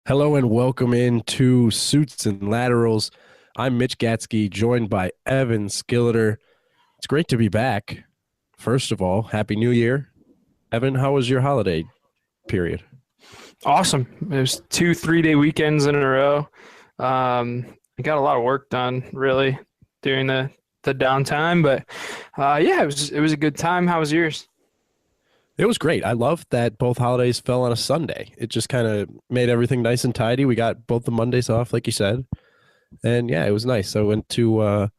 Hello and welcome into Suits and Laterals. I'm Mitch Gatsky, joined by Evan Skilleter. It's great to be back. First of all, Happy New Year. Evan, how was your holiday period? Awesome. It was 2 3-day weekends in a row. I got a lot of work done really during the downtime, but yeah, it was a good time. How was yours? It was great. I loved that both holidays fell on a Sunday. It just kind of made everything nice and tidy. We got both the Mondays off, like you said. And yeah, it was nice. I went to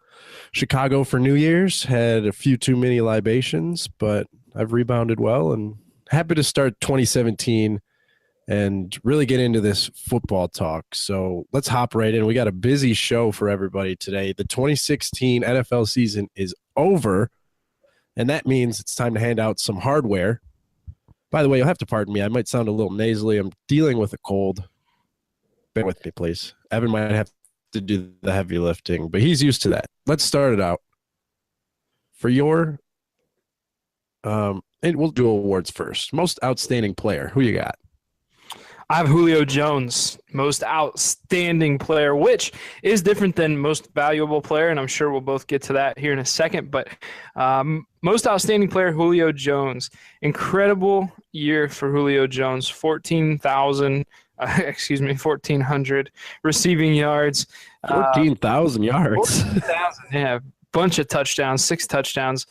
Chicago for New Year's, had a few too many libations, but I've rebounded well and happy to start 2017 and really get into this football talk. So let's hop right in. We got a busy show for everybody today. The 2016 NFL season is over, and that means it's time to hand out some hardware. By the way, you'll have to pardon me. I might sound a little nasally. I'm dealing with a cold. Bear with me, please. Evan might have to do the heavy lifting, but he's used to that. Let's start it out. For your, and we'll do awards first. Most outstanding player. Who you got? I have Julio Jones, most outstanding player, which is different than most valuable player, and I'm sure we'll both get to that here in a second. But most outstanding player, Julio Jones. Incredible year for Julio Jones. 1,400 receiving yards. 14,000 yards. 14,000, yeah. Bunch of touchdowns, 6 touchdowns.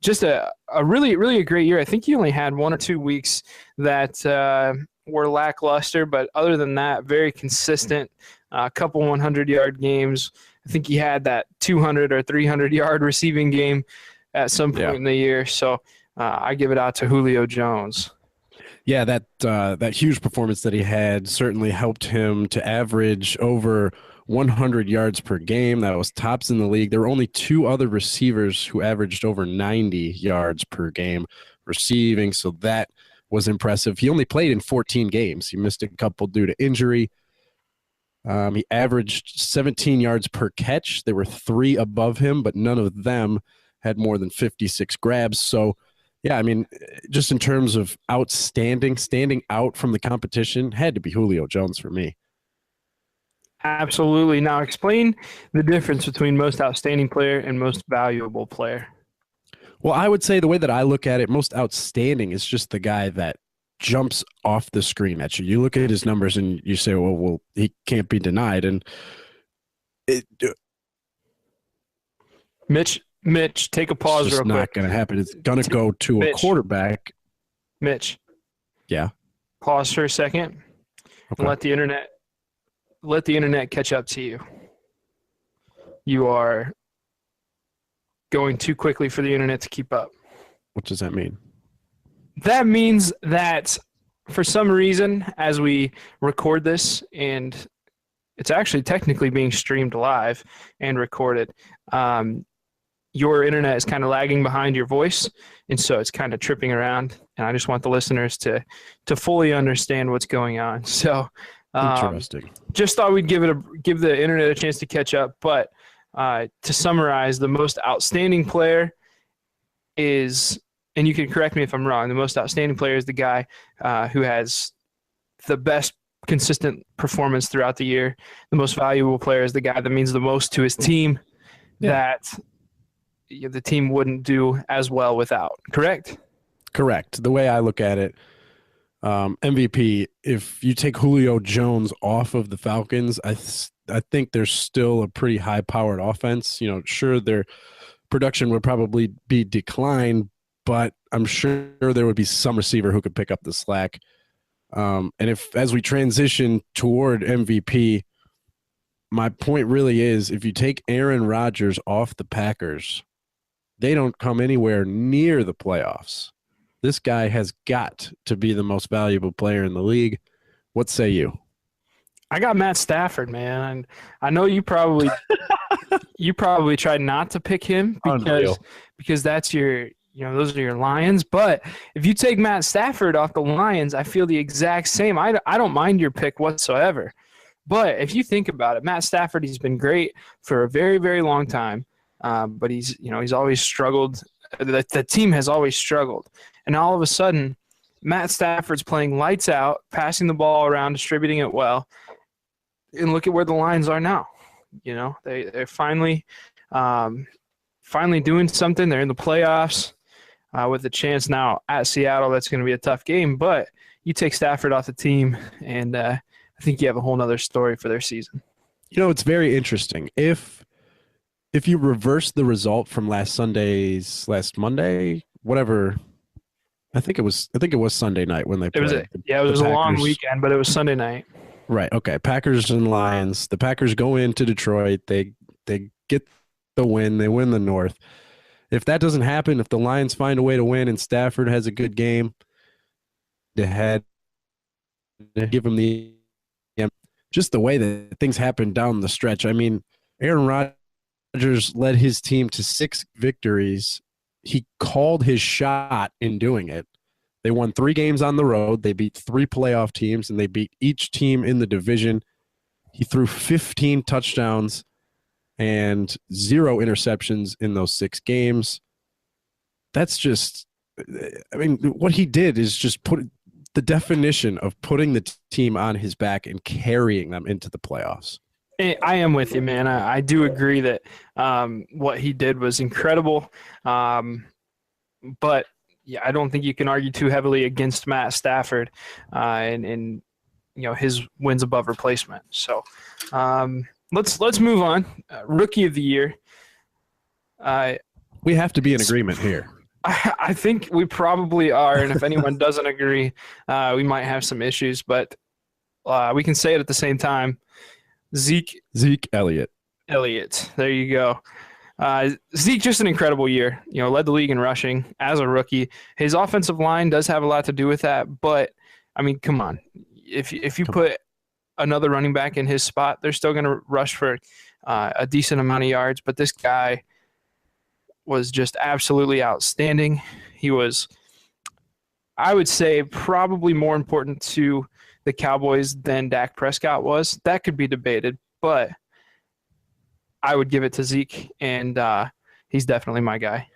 Just a really a great year. I think he only had 1 or 2 weeks that were lackluster, but other than that, very consistent. A couple 100-yard games. I think he had that 200 or 300-yard receiving game at some point in the year. So I give it out to Julio Jones. Yeah, that huge performance that he had certainly helped him to average over 100 yards per game. That was tops in the league. There were only 2 other receivers who averaged over 90 yards per game receiving, so that was impressive. He only played in 14 games. He missed a couple due to injury. He averaged 17 yards per catch. There were 3 above him, but none of them had more than 56 grabs. So, yeah, I mean, just in terms of standing out from the competition, had to be Julio Jones for me. Absolutely. Now explain the difference between most outstanding player and most valuable player. Well, I would say the way that I look at it, most outstanding is just the guy that jumps off the screen at you. You look at his numbers and you say, well, he can't be denied. And Mitch, take a pause real quick. It's not going to happen. It's going to go to a quarterback. Mitch. Yeah. Pause for a second and let the internet catch up to you. You are going too quickly for the internet to keep up. What does that mean? That means that for some reason, as we record this, and it's actually technically being streamed live and recorded, your internet is kind of lagging behind your voice, and so it's kind of tripping around. And I just want the listeners to fully understand what's going on. So interesting. Just thought we'd give the internet a chance to catch up. But to summarize, the most outstanding player is, and you can correct me if I'm wrong, the most outstanding player is the guy who has the best consistent performance throughout the year. The most valuable player is the guy that means the most to his team that the team wouldn't do as well without. Correct? Correct. The way I look at it, MVP, if you take Julio Jones off of the Falcons, I think there's still a pretty high-powered offense. You know, sure, their production would probably be declined, but I'm sure there would be some receiver who could pick up the slack. And if, as we transition toward MVP, my point really is if you take Aaron Rodgers off the Packers, they don't come anywhere near the playoffs. This guy has got to be the most valuable player in the league. What say you? I got Matt Stafford, man. And I know you probably tried not to pick him because that's your, those are your Lions. But if you take Matt Stafford off the Lions, I feel the exact same. I don't mind your pick whatsoever. But if you think about it, Matt Stafford, he's been great for a very, very long time. But he's always struggled. The team has always struggled. And all of a sudden, Matt Stafford's playing lights out, passing the ball around, distributing it well, and look at where the Lions are now. They're finally doing something. They're in the playoffs with a chance now at Seattle. That's going to be a tough game, but you take Stafford off the team, and I think you have a whole nother story for their season. It's very interesting. If you reverse the result from last Monday, whatever. I think it was Sunday night when they played. It was a long weekend, but it was Sunday night. Right. Okay. Packers and Lions. The Packers go into Detroit. They get the win. They win the North. If that doesn't happen, if the Lions find a way to win and Stafford has a good game, they had to give him just the way that things happened down the stretch. I mean, Aaron Rodgers led his team to 6 victories. He called his shot in doing it. They won 3 games on the road. They beat 3 playoff teams, and they beat each team in the division. He threw 15 touchdowns and 0 interceptions in those 6 games. That's just, I mean, what he did is just put the definition of putting the team on his back and carrying them into the playoffs. I am with you, man. I do agree that what he did was incredible. But yeah, I don't think you can argue too heavily against Matt Stafford and his wins above replacement. So let's move on. Rookie of the year. We have to be in agreement here. I think we probably are, and if anyone doesn't agree, we might have some issues. But we can say it at the same time. Zeke Elliott. There you go. Zeke, just an incredible year. Led the league in rushing as a rookie. His offensive line does have a lot to do with that, but I mean, come on. If you put another running back in his spot, they're still going to rush for a decent amount of yards. But this guy was just absolutely outstanding. He was, I would say, probably more important to the Cowboys than Dak Prescott was. That could be debated, but I would give it to Zeke, and he's definitely my guy.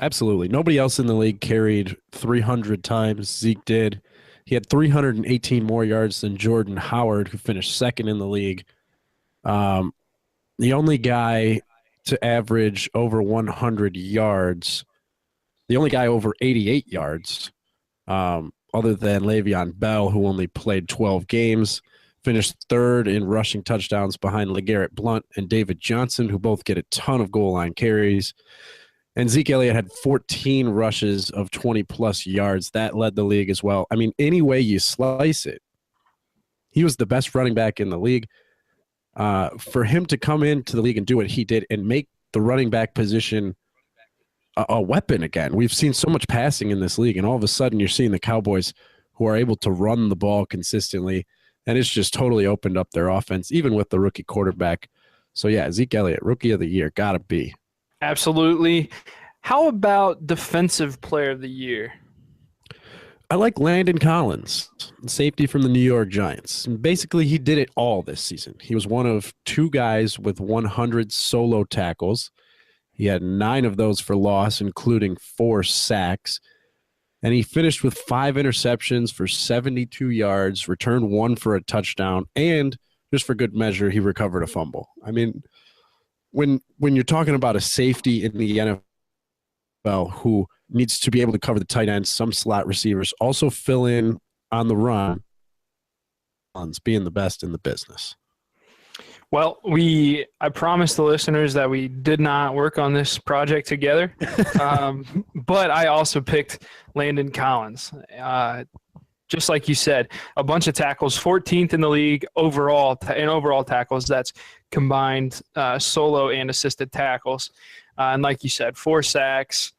Absolutely. Nobody else in the league carried 300 times. Zeke did. He had 318 more yards than Jordan Howard, who finished second in the league. The only guy to average over 100 yards, the only guy over 88 yards, other than Le'Veon Bell, who only played 12 games, finished third in rushing touchdowns behind LeGarrette Blount and David Johnson, who both get a ton of goal line carries. And Zeke Elliott had 14 rushes of 20-plus yards. That led the league as well. I mean, any way you slice it, he was the best running back in the league. For him to come into the league and do what he did and make the running back position a weapon again. We've seen so much passing in this league, and all of a sudden you're seeing the Cowboys who are able to run the ball consistently, and it's just totally opened up their offense, even with the rookie quarterback. So, yeah, Zeke Elliott, Rookie of the Year, got to be. Absolutely. How about Defensive Player of the Year? I like Landon Collins, safety from the New York Giants. Basically, he did it all this season. He was one of 2 guys with 100 solo tackles. He had 9 of those for loss, including 4 sacks. And he finished with 5 interceptions for 72 yards, returned 1 for a touchdown, and just for good measure, he recovered a fumble. I mean, when you're talking about a safety in the NFL who needs to be able to cover the tight ends, some slot receivers, also fill in on the run, being the best in the business. Well, I promised the listeners that we did not work on this project together, but I also picked Landon Collins. Just like you said, a bunch of tackles, 14th in the league overall in overall tackles. That's combined solo and assisted tackles. And like you said, 4 sacks.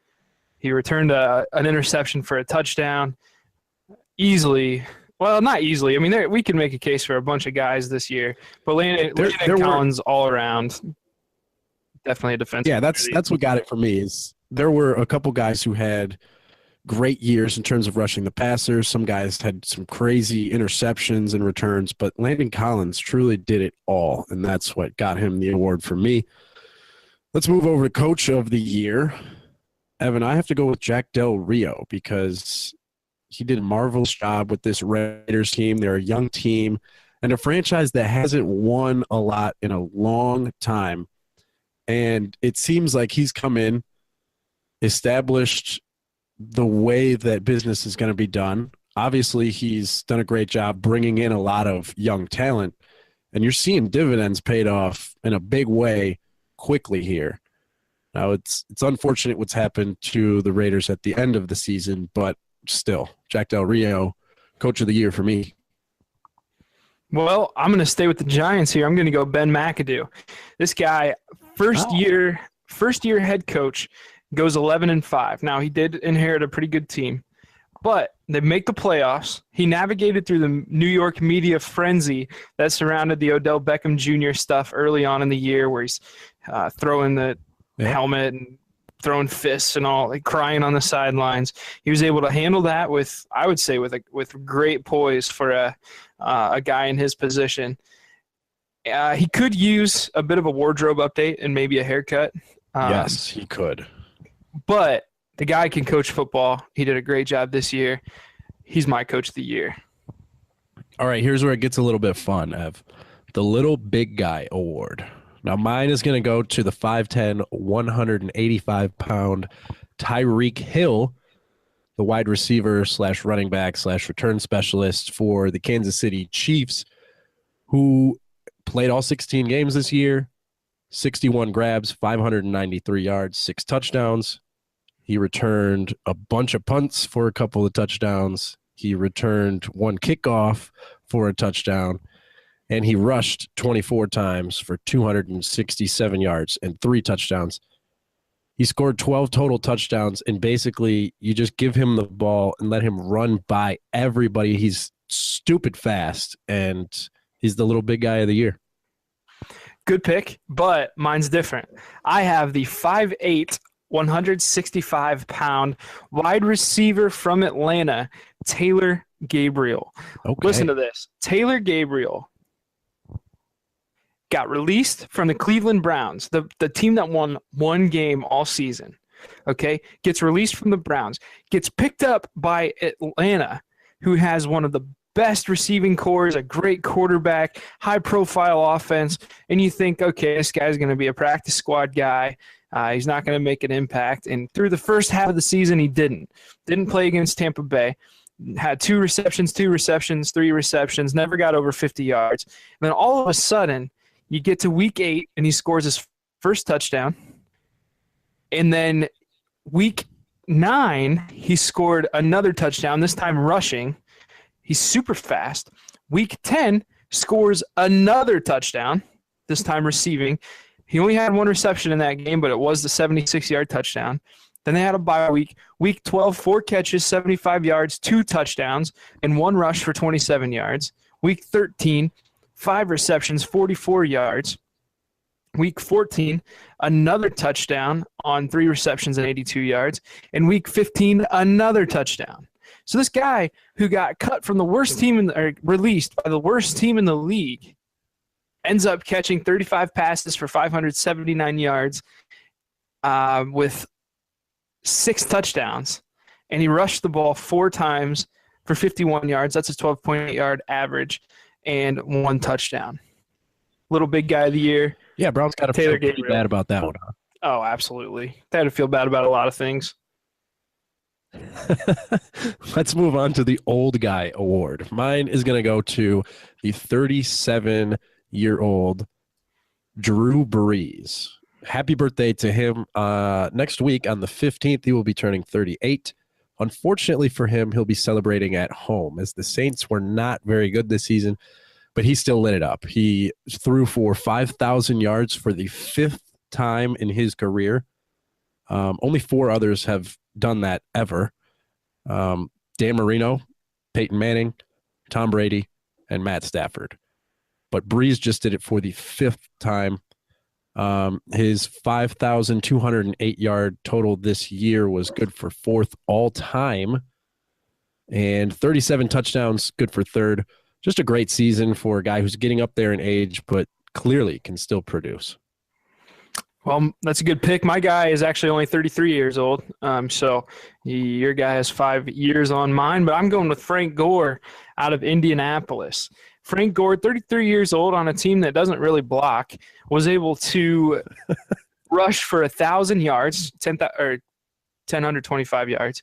He returned an interception for a touchdown. Easily. Well, not easily. I mean, we can make a case for a bunch of guys this year, but Landon Collins all around, definitely a defensive. Yeah, that's what got it for me. Is there were a couple guys who had great years in terms of rushing the passer. Some guys had some crazy interceptions and returns, but Landon Collins truly did it all, and that's what got him the award for me. Let's move over to Coach of the Year. Evan, I have to go with Jack Del Rio because He did a marvelous job with this Raiders team. They're a young team and a franchise that hasn't won a lot in a long time. And it seems like he's come in, established the way that business is going to be done. Obviously, he's done a great job bringing in a lot of young talent, and you're seeing dividends paid off in a big way quickly here. Now, it's unfortunate what's happened to the Raiders at the end of the season, but still, Jack Del Rio, coach of the year for me. Well, I'm going to stay with the Giants here. I'm going to go Ben McAdoo. This guy, first year head coach, goes 11-5. Now, he did inherit a pretty good team, but they make the playoffs. He navigated through the New York media frenzy that surrounded the Odell Beckham Jr. stuff early on in the year, where he's throwing the helmet and throwing fists and all, like crying on the sidelines. He was able to handle that with, I would say, with great poise for a guy in his position. He could use a bit of a wardrobe update and maybe a haircut. Yes, he could. But the guy can coach football. He did a great job this year. He's my coach of the year. All right, here's where it gets a little bit fun, Ev. The Little Big Guy Award. Now, mine is going to go to the 5'10", 185-pound Tyreek Hill, the wide receiver / running back / return specialist for the Kansas City Chiefs, who played all 16 games this year, 61 grabs, 593 yards, 6 touchdowns. He returned a bunch of punts for a couple of touchdowns. He returned 1 kickoff for a touchdown. And he rushed 24 times for 267 yards and 3 touchdowns. He scored 12 total touchdowns, and basically you just give him the ball and let him run by everybody. He's stupid fast, and he's the Little Big Guy of the year. Good pick, but mine's different. I have the 5'8", 165-pound wide receiver from Atlanta, Taylor Gabriel. Okay. Listen to this. Taylor Gabriel got released from the Cleveland Browns, the team that won 1 game all season, okay? Gets released from the Browns, gets picked up by Atlanta, who has one of the best receiving cores, a great quarterback, high-profile offense, and you think, okay, this guy's going to be a practice squad guy. He's not going to make an impact. And through the first half of the season, he didn't. Didn't play against Tampa Bay. Had 2 receptions, 3 receptions, never got over 50 yards. And then all of a sudden, you get to week 8, and he scores his first touchdown. And then week 9, he scored another touchdown, this time rushing. He's super fast. Week 10, scores another touchdown, this time receiving. He only had 1 reception in that game, but it was the 76-yard touchdown. Then they had a bye week. Week 12, 4 catches, 75 yards, 2 touchdowns, and 1 rush for 27 yards. Week 13, 5 receptions, 44 yards. Week 14, another touchdown on 3 receptions and 82 yards. And week 15, another touchdown. So this guy who got cut from the worst team or released by the worst team in the league ends up catching 35 passes for 579 yards with 6 touchdowns. And he rushed the ball 4 times for 51 yards. That's a 12.8-yard average. And 1 touchdown. Little Big Guy of the year. Yeah, Brown's got to feel pretty bad about that one, huh? Oh, absolutely. They had to feel bad about a lot of things. Let's move on to the Old Guy Award. Mine is going to go to the 37-year-old Drew Brees. Happy birthday to him. Next week on the 15th, he will be turning 38. Unfortunately for him, he'll be celebrating at home as the Saints were not very good this season, but he still lit it up. He threw for 5,000 yards for the 5th time in his career. Only 4 others have done that ever. Dan Marino, Peyton Manning, Tom Brady, and Matt Stafford. But Brees just did it for the 5th time. His 5,208-yard total this year was good for 4th all-time. And 37 touchdowns, good for 3rd. Just a great season for a guy who's getting up there in age, but clearly can still produce. Well, that's a good pick. My guy is actually only 33 years old. So your guy has 5 years on mine, but I'm going with Frank Gore out of Indianapolis. Frank Gore, 33 years old on a team that doesn't really block, was able to rush for 1,000 yards, 1,025 yards,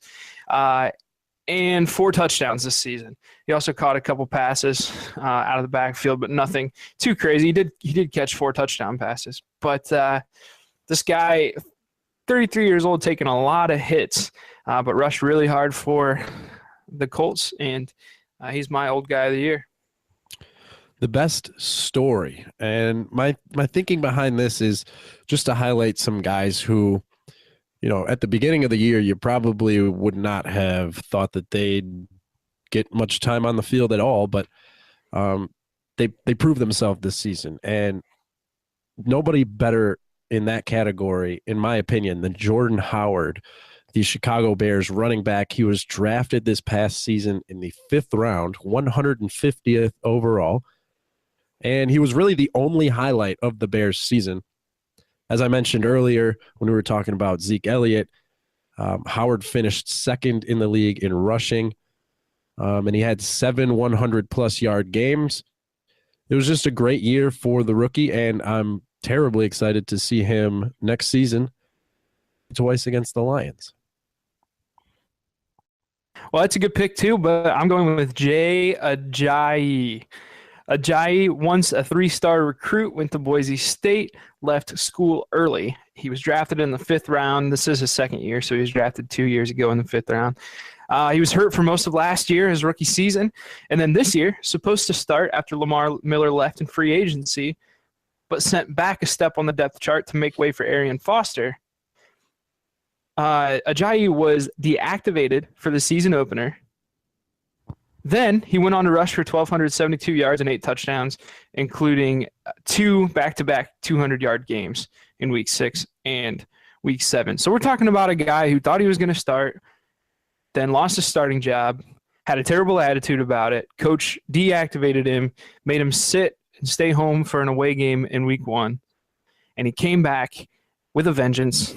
and 4 touchdowns this season. He also caught a couple passes out of the backfield, but nothing too crazy. He did catch 4 touchdown passes, but this guy, 33 years old, taking a lot of hits, but rushed really hard for the Colts, and he's my old guy of the year. The best story, and my thinking behind this is just to highlight some guys who, at the beginning of the year, you probably would not have thought that they'd get much time on the field at all, but they proved themselves this season, and nobody better in that category, in my opinion, than Jordan Howard, the Chicago Bears running back. He was drafted this past season in the 5th round, 150th overall, and he was really the only highlight of the Bears season. As I mentioned earlier when we were talking about Zeke Elliott, Howard finished 2nd in the league in rushing, and he had 7 100-plus yard games. It was just a great year for the rookie, and I'm terribly excited to see him next season twice against the Lions. Well, that's a good pick too, but I'm going with Jay Ajayi. Ajayi, once a 3-star recruit, went to Boise State, left school early. He was drafted in the 5th round. This is his 2nd year, so he was drafted 2 years ago in the 5th round. He was hurt for most of last year, his rookie season, and then this year, supposed to start after Lamar Miller left in free agency, but sent back a step on the depth chart to make way for Arian Foster. Ajayi was deactivated for the season opener. Then he went on to rush for 1,272 yards and 8 touchdowns, including 2 back-to-back 200-yard games in Week 6 and Week 7. So we're talking about a guy who thought he was going to start, then lost his starting job, had a terrible attitude about it. Coach deactivated him, made him sit and stay home for an away game in Week 1. And he came back with a vengeance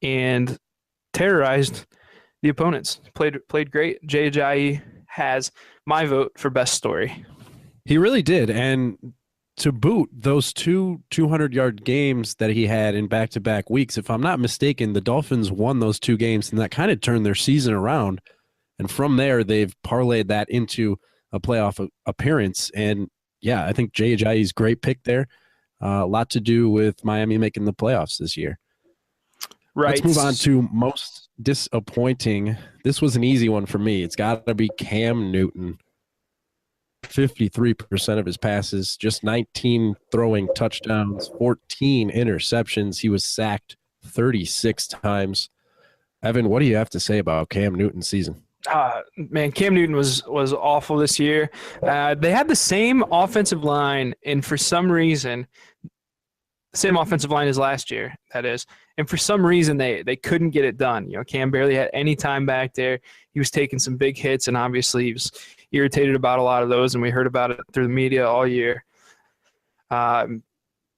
and terrorized the opponents. Played great. Jay Ajayi has my vote for best story. He really did. And to boot, those 2 200-yard games that he had in back-to-back weeks, if I'm not mistaken, the Dolphins won those 2 games, and that kind of turned their season around. And from there, they've parlayed that into a playoff appearance. And, yeah, I think Jay Ajayi's great pick there. A lot to do with Miami making the playoffs this year. Right. Let's move on to most disappointing. This was an easy one for me. It's got to be Cam Newton. 53% of his passes, just 19 throwing touchdowns, 14 interceptions. He was sacked 36 times. Evan, what do you have to say about Cam Newton's season? Man, Cam Newton was awful this year. They had the same offensive line, and for some reason, same offensive line as last year, that is. And for some reason, they couldn't get it done. Cam barely had any time back there. He was taking some big hits, and obviously he was irritated about a lot of those, and we heard about it through the media all year.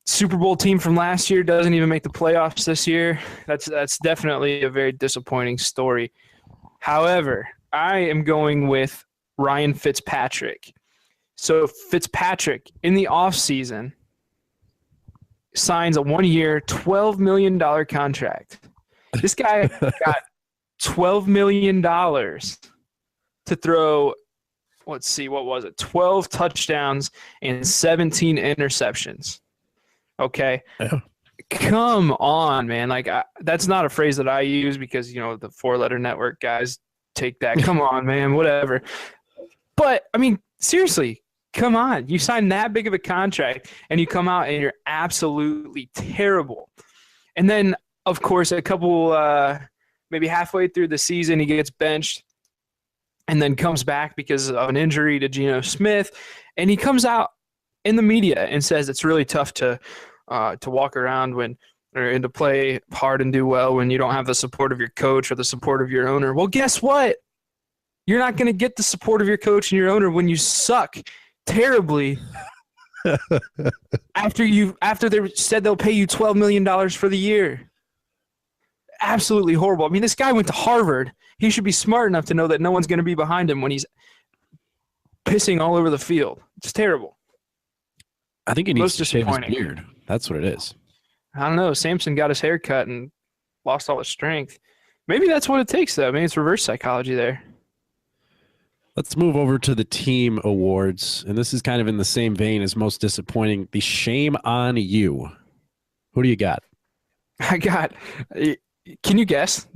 Super Bowl team from last year doesn't even make the playoffs this year. That's definitely a very disappointing story. However, I am going with Ryan Fitzpatrick. So Fitzpatrick, in the offseason, signs a 1-year, $12 million contract. This guy got $12 million to throw, let's see, what was it? 12 touchdowns and 17 interceptions. Okay. Yeah. Come on, man. That's not a phrase that I use because, the 4-letter network guys take that. Come on, man, whatever. But, I mean, seriously, come on. You signed that big of a contract, and you come out and you're absolutely terrible. And then, of course, a couple maybe halfway through the season, he gets benched and then comes back because of an injury to Geno Smith. And he comes out in the media and says it's really tough to walk around and to play hard and do well when you don't have the support of your coach or the support of your owner. Well, guess what? You're not going to get the support of your coach and your owner when you suck terribly After they said they'll pay you $12 million for the year. Absolutely horrible. I mean, this guy went to Harvard. He should be smart enough to know that no one's going to be behind him when he's pissing all over the field. It's terrible. I think he needs Most to shave his disappointing. beard. That's what it is. I don't know. Samson got his hair cut and lost all his strength. Maybe that's what it takes, though. Maybe it's reverse psychology there. Let's move over to the team awards. And this is kind of in the same vein as most disappointing. The shame on you. Who do you got? I got. Can you guess?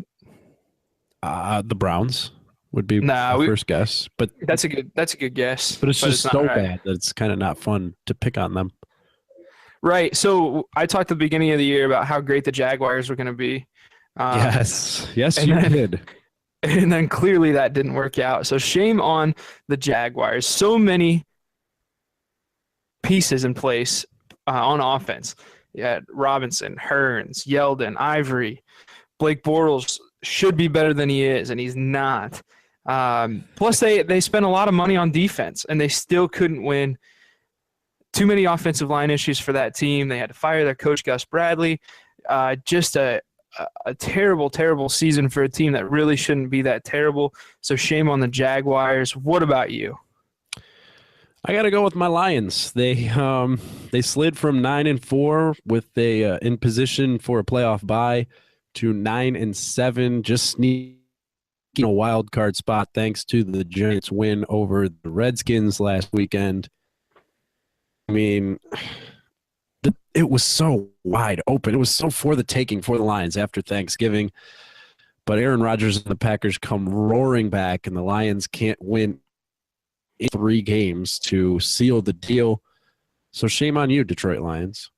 The Browns would be Nah, my first guess. But that's a good guess. But it's just not so right. bad that it's kind of not fun to pick on them. Right. So I talked at the beginning of the year about how great the Jaguars were going to be. Yes, you then- did. And then clearly that didn't work out. So shame on the Jaguars. So many pieces in place on offense. Yeah, Robinson, Hearns, Yeldon, Ivory, Blake Bortles should be better than he is, and he's not. Plus, they spent a lot of money on defense, and they still couldn't win. Too many offensive line issues for that team. They had to fire their coach, Gus Bradley. Just a terrible, terrible season for a team that really shouldn't be that terrible. So shame on the Jaguars. What about you? I got to go with my Lions. They slid from 9-4 with a in position for a playoff bye to 9-7, just sneaking a wild card spot thanks to the Giants' win over the Redskins last weekend. I mean, it was so wide open. It was so for the taking for the Lions after Thanksgiving. But Aaron Rodgers and the Packers come roaring back, and the Lions can't win 3 games to seal the deal. So shame on you, Detroit Lions.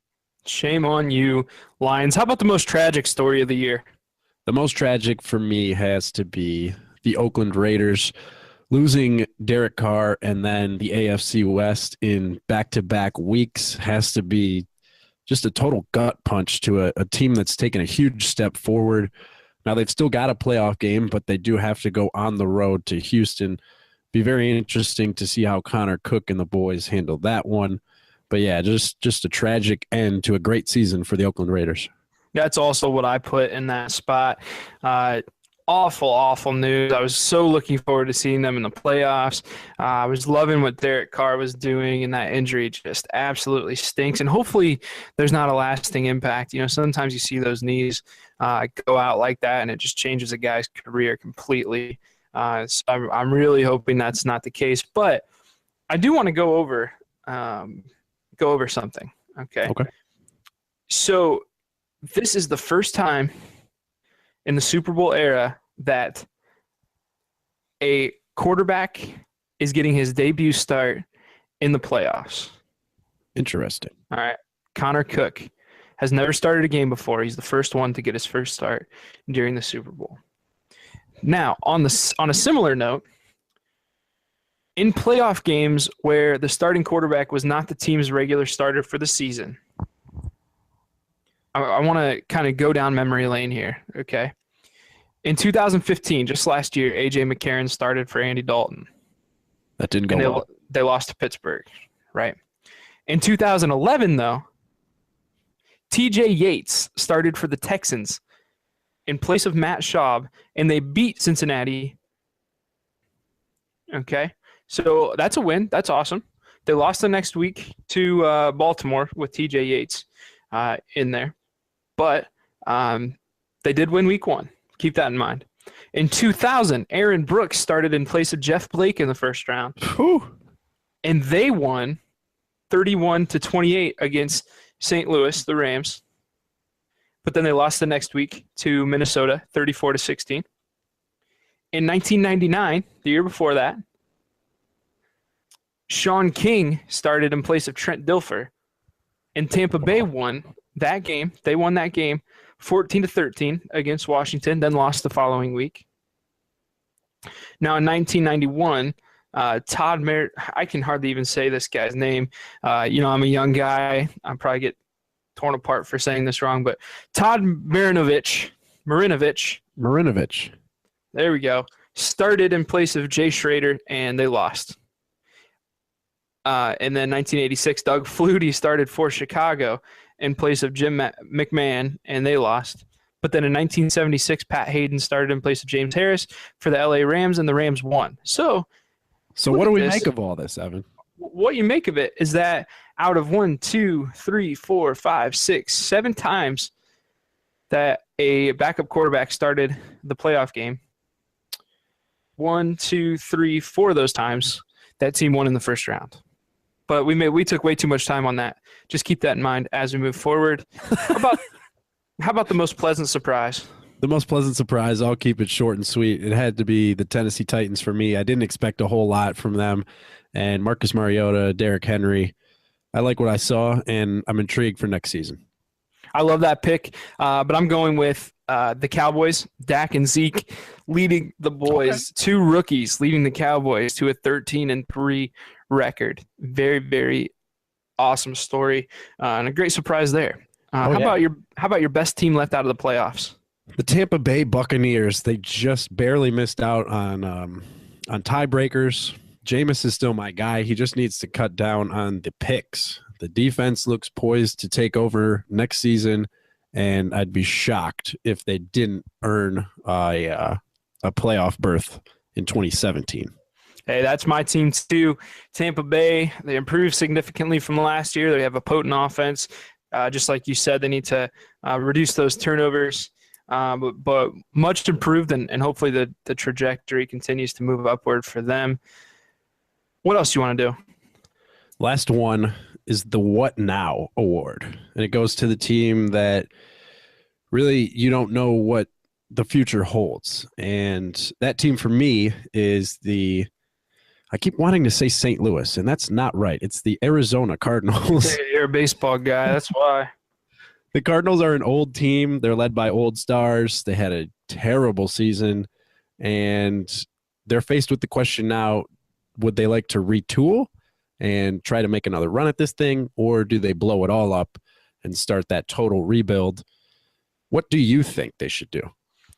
Shame on you, Lions. How about the most tragic story of the year? The most tragic for me has to be the Oakland Raiders losing Derek Carr and then the AFC West in back-to-back weeks has to be just a total gut punch to a team that's taken a huge step forward. Now, they've still got a playoff game, but they do have to go on the road to Houston. Be very interesting to see how Connor Cook and the boys handle that one. But, yeah, just a tragic end to a great season for the Oakland Raiders. That's also what I put in that spot. Awful news. I was so looking forward to seeing them in the playoffs. I was loving what Derek Carr was doing, and that injury just absolutely stinks. And hopefully there's not a lasting impact. You know, sometimes you see those knees go out like that, and it just changes a guy's career completely. So I'm really hoping that's not the case. But I do want to go over something. Okay. So this is the first time in the Super Bowl era that a quarterback is getting his debut start in the playoffs. Interesting. All right. Connor Cook has never started a game before. He's the first one to get his first start during the Super Bowl. Now, on a similar note, in playoff games where the starting quarterback was not the team's regular starter for the season, I want to kind of go down memory lane here, okay? In 2015, just last year, A.J. McCarron started for Andy Dalton. That didn't go well. They lost to Pittsburgh, right? In 2011, though, T.J. Yates started for the Texans in place of Matt Schaub, and they beat Cincinnati. Okay? So that's a win. That's awesome. They lost the next week to Baltimore with T.J. Yates in there. But they did win week 1. Keep that in mind. In 2000, Aaron Brooks started in place of Jeff Blake in the first round. Whew. And they won 31-28 against St. Louis, the Rams. But then they lost the next week to Minnesota, 34-16. In 1999, the year before that, Sean King started in place of Trent Dilfer. And Tampa Bay won that game. They won that game 14-13 against Washington, then lost the following week. Now in 1991, Todd Merritt, I can hardly even say this guy's name. I'm a young guy. I probably get torn apart for saying this wrong, but Todd Marinovich, there we go, started in place of Jay Schrader, and they lost. And then 1986, Doug Flutie started for Chicago in place of Jim McMahon, and they lost. But then in 1976, Pat Hayden started in place of James Harris for the LA Rams, and the Rams won. So look what do at we this. make of all this, Evan? What you make of it is that out of 1, 2, 3, 4, 5, 6, 7 times that a backup quarterback started the playoff game, 1, 2, 3, 4 of those times, that team won in the first round. But we took way too much time on that. Just keep that in mind as we move forward. How about the most pleasant surprise? The most pleasant surprise, I'll keep it short and sweet. It had to be the Tennessee Titans for me. I didn't expect a whole lot from them. And Marcus Mariota, Derrick Henry, I like what I saw, and I'm intrigued for next season. I love that pick, but I'm going with the Cowboys, Dak and Zeke leading the boys, okay. 2 rookies leading the Cowboys to a 13-3 record. Very, very awesome story, and a great surprise there. How about your best team left out of the playoffs? The Tampa Bay Buccaneers. They just barely missed out on tiebreakers. Jameis is still my guy. He just needs to cut down on the picks. The defense looks poised to take over next season, and I'd be shocked if they didn't earn a playoff berth in 2017. Hey, that's my team too. Tampa Bay, they improved significantly from last year. They have a potent offense. Just like you said, they need to reduce those turnovers, but much improved, and hopefully the trajectory continues to move upward for them. What else do you want to do? Last one is the What Now Award, and it goes to the team that really you don't know what the future holds. And that team for me is I keep wanting to say St. Louis, and that's not right. It's the Arizona Cardinals. Hey, you're a baseball guy. That's why. The Cardinals are an old team. They're led by old stars. They had a terrible season, and they're faced with the question now, would they like to retool and try to make another run at this thing, or do they blow it all up and start that total rebuild? What do you think they should do?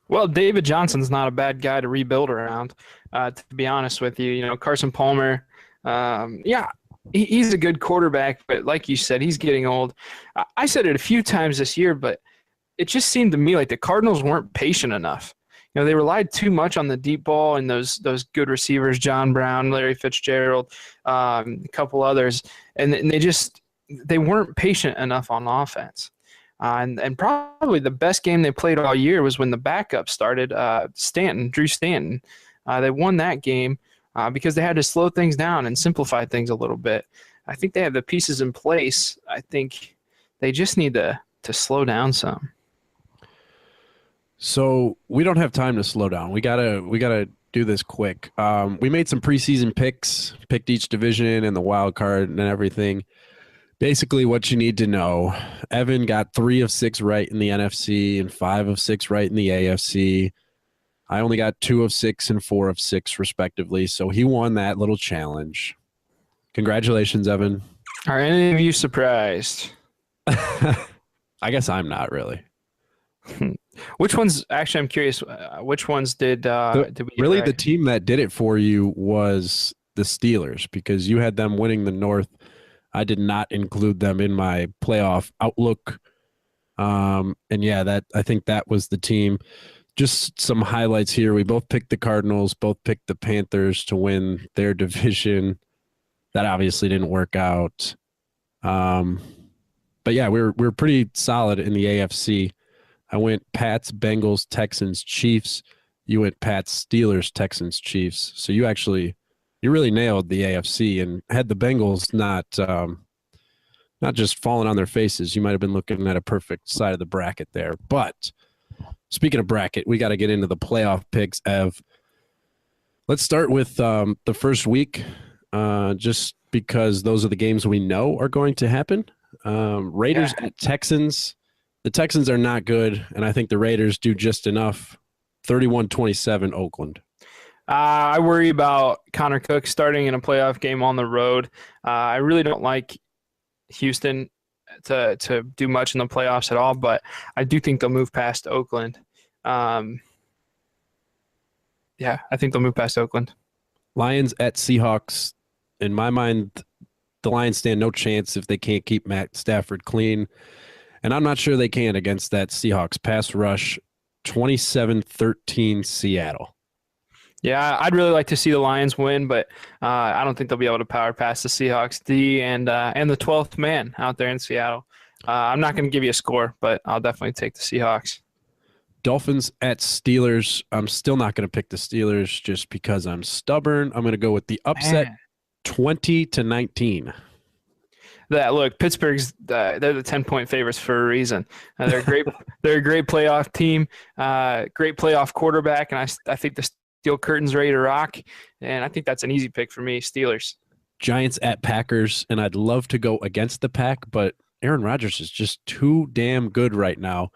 Well, David Johnson's not a bad guy to rebuild around, to be honest with you. You know, Carson Palmer, he's a good quarterback, but like you said, he's getting old. I said it a few times this year, but it just seemed to me like the Cardinals weren't patient enough. You know, they relied too much on the deep ball and those good receivers, John Brown, Larry Fitzgerald, a couple others, and they weren't patient enough on offense. And probably the best game they played all year was when the backup started, Drew Stanton. They won that game because they had to slow things down and simplify things a little bit. I think they have the pieces in place. I think they just need to slow down some. So we don't have time to slow down. We gotta do this quick. We made some preseason picks, picked each division and the wild card and everything. Basically what you need to know. Evan got 3 of 6 right in the NFC and 5 of 6 right in the AFC. I only got 2 of 6 and 4 of 6 respectively. So he won that little challenge. Congratulations, Evan. Are any of you surprised? I guess I'm not really. Which ones? Actually, I'm curious. Which ones did we really right? The team that did it for you was the Steelers, because you had them winning the North. I did not include them in my playoff outlook. And yeah, I think that was the team. Just some highlights here. We both picked the Cardinals, both picked the Panthers to win their division. That obviously didn't work out. But yeah, we're pretty solid in the AFC. I went Pats, Bengals, Texans, Chiefs. You went Pats, Steelers, Texans, Chiefs. So you really nailed the AFC and had the Bengals not just falling on their faces. You might have been looking at a perfect side of the bracket there. But speaking of bracket, we got to get into the playoff picks, Ev. Let's start with the first week, just because those are the games we know are going to happen. Raiders at Texans. The Texans are not good, and I think the Raiders do just enough. 31-27 Oakland. I worry about Connor Cook starting in a playoff game on the road. I really don't like Houston to do much in the playoffs at all, but I do think they'll move past Oakland. I think they'll move past Oakland. Lions at Seahawks. In my mind, the Lions stand no chance if they can't keep Matt Stafford clean. And I'm not sure they can against that Seahawks pass rush. 27-13 Seattle. Yeah, I'd really like to see the Lions win, but I don't think they'll be able to power past the Seahawks D and the 12th man out there in Seattle. I'm not going to give you a score, but I'll definitely take the Seahawks. Dolphins at Steelers. I'm still not going to pick the Steelers just because I'm stubborn. I'm going to go with the upset, Man. 20-19. Look, Pittsburgh's they're the 10-point favorites for a reason. They're a great they're a great playoff team, great playoff quarterback, and I think the steel curtain's ready to rock. And I think that's an easy pick for me, Steelers. Giants at Packers, and I'd love to go against the Pack, but Aaron Rodgers is just too damn good right now.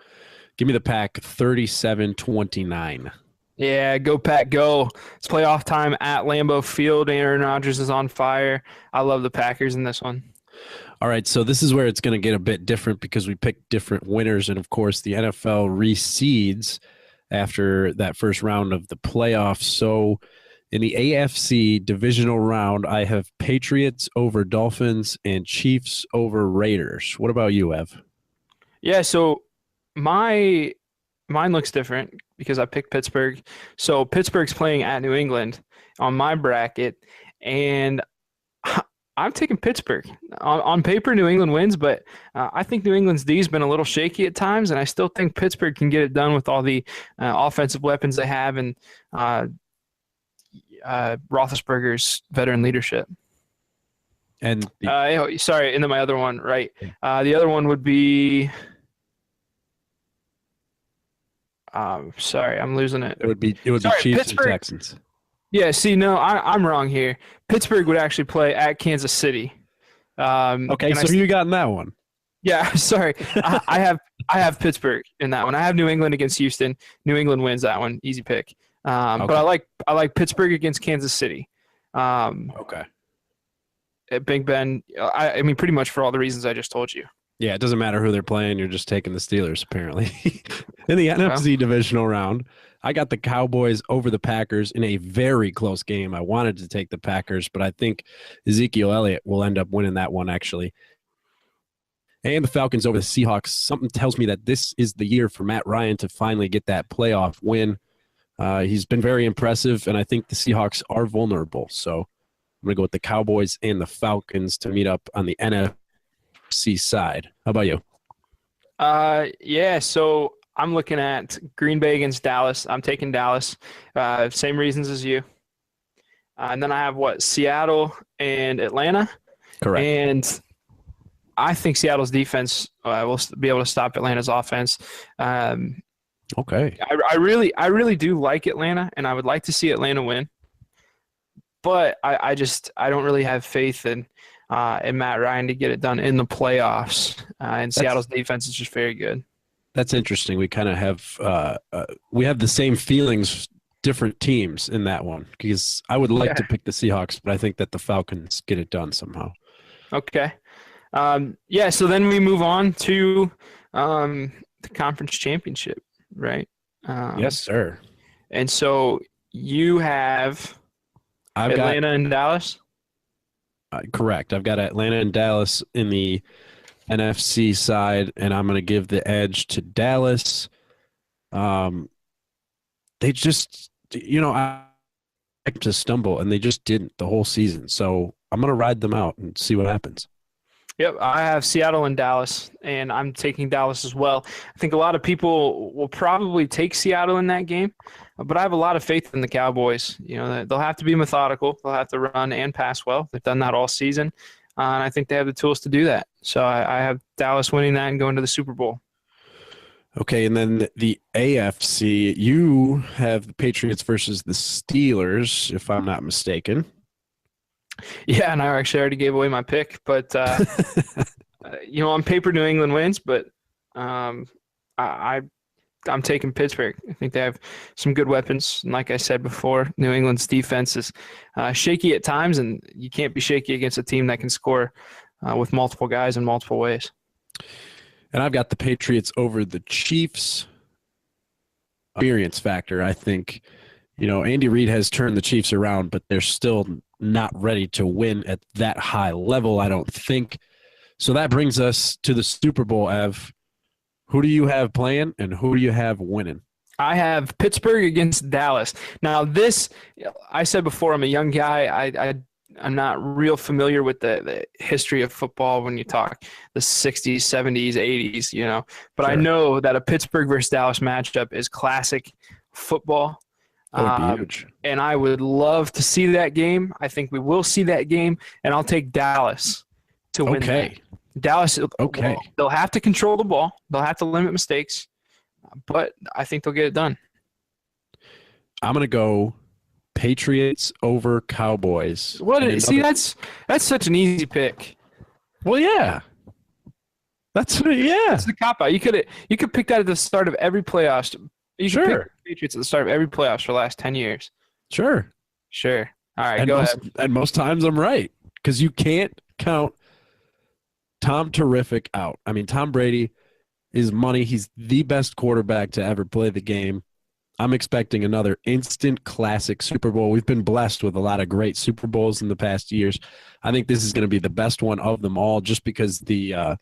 Give me the Pack, 37-29. Yeah, go Pack, go. It's playoff time at Lambeau Field. Aaron Rodgers is on fire. I love the Packers in this one. All right, so this is where it's going to get a bit different because we picked different winners, and of course the NFL reseeds after that first round of the playoffs. So in the AFC divisional round, I have Patriots over Dolphins and Chiefs over Raiders. What about you, Ev? Yeah, so mine looks different because I picked Pittsburgh. So Pittsburgh's playing at New England on my bracket, and I'm taking Pittsburgh. On paper, New England wins, but I think New England's D has been a little shaky at times, and I still think Pittsburgh can get it done with all the offensive weapons they have and Roethlisberger's veteran leadership. And sorry, and then my other one, right? The other one would be. Sorry, I'm losing it. It would be Chiefs Pittsburgh, and Texans. Yeah, see, no, I'm wrong here. Pittsburgh would actually play at Kansas City. Okay, so you got in that one. Yeah, sorry. I have Pittsburgh in that one. I have New England against Houston. New England wins that one. Easy pick. Okay. But I like Pittsburgh against Kansas City. Okay. At Big Ben, I mean, pretty much for all the reasons I just told you. Yeah, it doesn't matter who they're playing. You're just taking the Steelers, apparently. In the NFC divisional round, I got the Cowboys over the Packers in a very close game. I wanted to take the Packers, but I think Ezekiel Elliott will end up winning that one, actually. And the Falcons over the Seahawks. Something tells me that this is the year for Matt Ryan to finally get that playoff win. He's been very impressive, and I think the Seahawks are vulnerable. So I'm going to go with the Cowboys and the Falcons to meet up on the NFC side. How about you? Yeah, so I'm looking at Green Bay against Dallas. I'm taking Dallas. Same reasons as you. And then I have Seattle and Atlanta. Correct. And I think Seattle's defense will be able to stop Atlanta's offense. Okay. I really do like Atlanta, and I would like to see Atlanta win. But I don't really have faith in Matt Ryan to get it done in the playoffs. And Seattle's defense is just very good. That's interesting. We kind of have we have the same feelings, different teams in that one. Because I would like to pick the Seahawks, but I think that the Falcons get it done somehow. Okay. So then we move on to the conference championship, right? Yes, sir. And so you have Atlanta and Dallas? Correct. I've got Atlanta and Dallas in the NFC side, and I'm going to give the edge to Dallas. They just, I to stumble, and they just didn't the whole season. So I'm going to ride them out and see what happens. Yep, I have Seattle and Dallas, and I'm taking Dallas as well. I think a lot of people will probably take Seattle in that game, but I have a lot of faith in the Cowboys. They'll have to be methodical. They'll have to run and pass well. They've done that all season, and I think they have the tools to do that. So I have Dallas winning that and going to the Super Bowl. Okay, and then the AFC, you have the Patriots versus the Steelers, if I'm not mistaken. Yeah, and I actually already gave away my pick, but on paper New England wins, but I'm taking Pittsburgh. I think they have some good weapons, and like I said before, New England's defense is shaky at times, and you can't be shaky against a team that can score with multiple guys in multiple ways. And I've got the Patriots over the Chiefs. Experience factor, I think. Andy Reid has turned the Chiefs around, but they're still not ready to win at that high level, I don't think. So that brings us to the Super Bowl, Ev. Who do you have playing and who do you have winning? I have Pittsburgh against Dallas. Now, this, I said before, I'm a young guy. I'm not real familiar with the history of football when you talk the 60s, 70s, 80s, But I Sure. know that a Pittsburgh versus Dallas matchup is classic football. That would be huge. And I would love to see that game. I think we will see that game, and I'll take Dallas to win that. Okay. Dallas, Okay. they'll have to control the ball. They'll have to limit mistakes, but I think they'll get it done. I'm going to go Patriots over Cowboys. See, that's such an easy pick. Well, yeah. That's the cop out. You could pick that at the start of every playoffs. You could pick Sure. the Patriots at the start of every playoffs for the last 10 years. Sure. Sure. All right, And go most, ahead. and most times I'm right because you can't count Tom Terrific out. I mean, Tom Brady is money. He's the best quarterback to ever play the game. I'm expecting another instant classic Super Bowl. We've been blessed with a lot of great Super Bowls in the past years. I think this is going to be the best one of them all just because the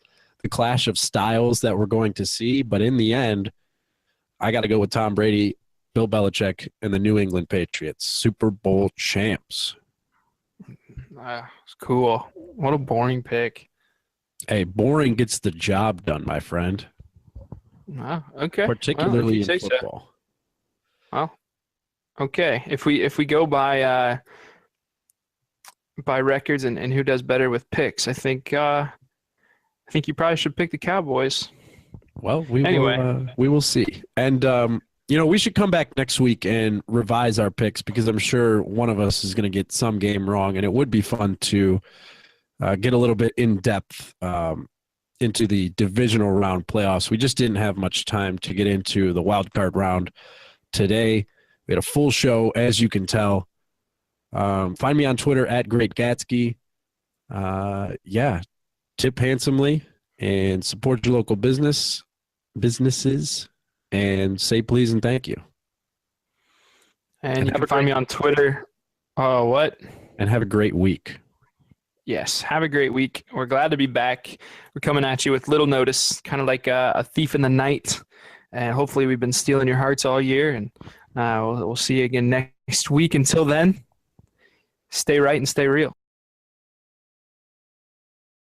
clash of styles that we're going to see. But in the end, I got to go with Tom Brady, Bill Belichick, and the New England Patriots, Super Bowl champs. It's cool. What a boring pick. Hey, boring gets the job done, my friend. Okay. Particularly well, in football. So. Well, okay. If we go by records and who does better with picks, I think you probably should pick the Cowboys. Well, we will see. And we should come back next week and revise our picks because I'm sure one of us is going to get some game wrong, and it would be fun to get a little bit in depth into the divisional round playoffs. We just didn't have much time to get into the wild card round today. We had a full show, as you can tell. Find me on Twitter at Great Gatsky. Tip handsomely and support your local businesses, and say please and thank you. And you can find me on Twitter. What? And have a great week. Yes, have a great week. We're glad to be back. We're coming at you with little notice, kind of like a thief in the night. And hopefully we've been stealing your hearts all year. And we'll see you again next week. Until then, stay right and stay real.